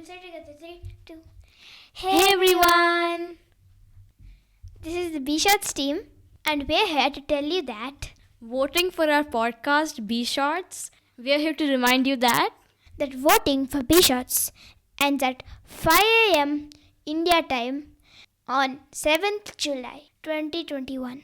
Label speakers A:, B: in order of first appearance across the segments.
A: We'll say together. 3, 2. Hey everyone! This is the B-Shots team, and we're here to tell you that
B: Voting for our podcast, B Shorts, we are here to remind you that
A: voting for B-Shots ends at 5 a.m. India time on 7th July 2021.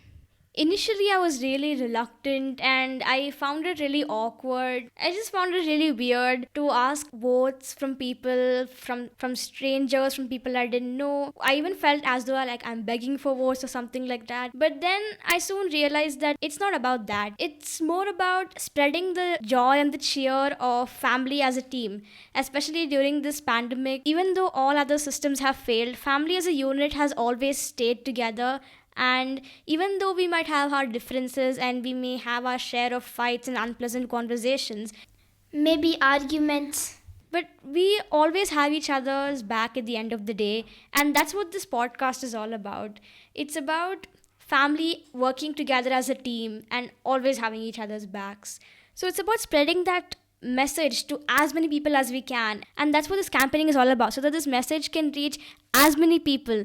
B: initially I was really reluctant and I found it really awkward. I just found it really weird to ask votes from people, from strangers, from people I didn't know. I even felt as though I'm begging for votes or something like that. But then I soon realized that it's not about that. It's more about spreading the joy and the cheer of family as a team, especially during this pandemic. Even though all other systems have failed, family as a unit has always stayed together. And even though we might have our differences and we may have our share of fights and unpleasant conversations,
A: Maybe arguments.
B: but we always have each other's back at the end of the day. And that's what this podcast is all about. It's about family working together as a team and always having each other's backs. So it's about spreading that message to as many people as we can. And that's what this campaigning is all about, so that this message can reach as many people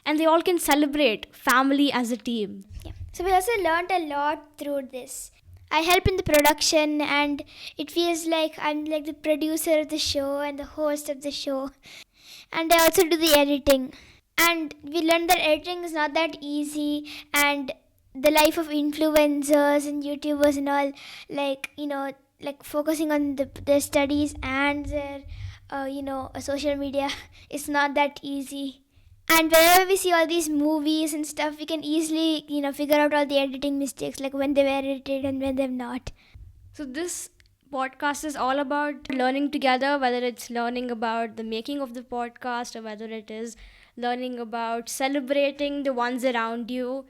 B: and they all can celebrate family as a team.
A: Yeah. So we also learned a lot through this. I help in the production, and it feels like I'm like the producer of the show and the host of the show. And I also do the editing. And we learned that editing is not that easy, and the life of influencers and YouTubers and all, like focusing on their studies and their, social media is not that easy. And whenever we see all these movies and stuff, we can easily, figure out all the editing mistakes, like when they were edited and when they've not.
B: So this podcast is all about learning together, whether it's learning about the making of the podcast or whether it is learning about celebrating the ones around you.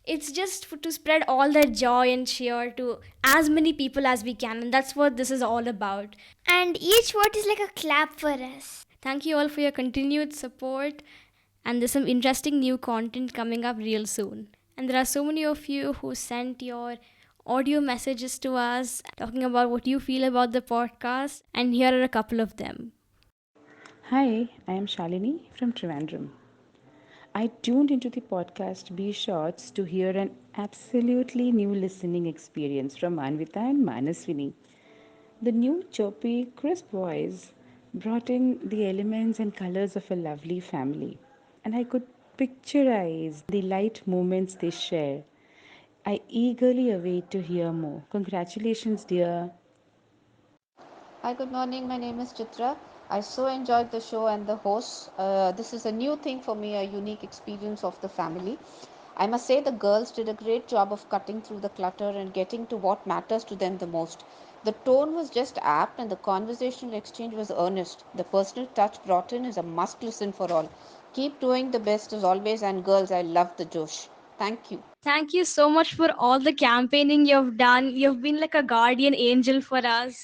B: It's just to spread all that joy and cheer to as many people as we can, and that's what this is all about.
A: And each vote is like a clap for us.
B: Thank you all for your continued support, and there's some interesting new content coming up real soon. And there are so many of you who sent your audio messages to us talking about what you feel about the podcast, and here are a couple of them.
C: Hi, I am Shalini from Trivandrum. I tuned into the podcast B Shorts to hear an absolutely new listening experience from Manvita and Manaswini. The new chirpy, crisp voice brought in the elements and colors of a lovely family, and I could picturize the light moments they share. I eagerly await to hear more. Congratulations, dear.
D: Hi, good morning. My name is Chitra. I so enjoyed the show and the host. This is a new thing for me, a unique experience of the family. I must say the girls did a great job of cutting through the clutter and getting to what matters to them the most. The tone was just apt and the conversational exchange was earnest. The personal touch brought in is a must listen for all. Keep doing the best as always, and girls, I love the Josh. Thank you.
B: Thank you so much for all the campaigning you've done. You've been like a guardian angel for us.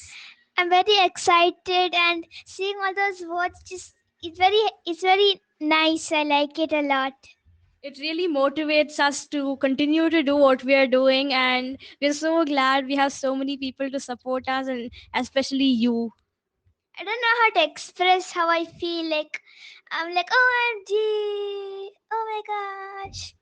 A: I'm very excited, and seeing all those votes it's very nice. I like it a lot.
B: It really motivates us to continue to do what we are doing, and we're so glad we have so many people to support us, and especially you.
A: I don't know how to express how I feel. Like I'm like OMG, oh my gosh.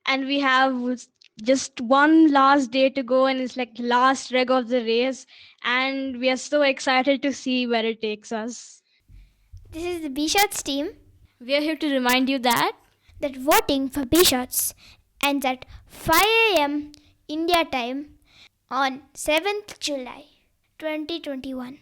B: And we have just one last day to go, and it's like last leg of the race, and we are so excited to see where it takes us.
A: This is the B-Shots team.
B: We are here to remind you that
A: Voting for B-Shots ends at 5 a.m. India time on 7th July 2021.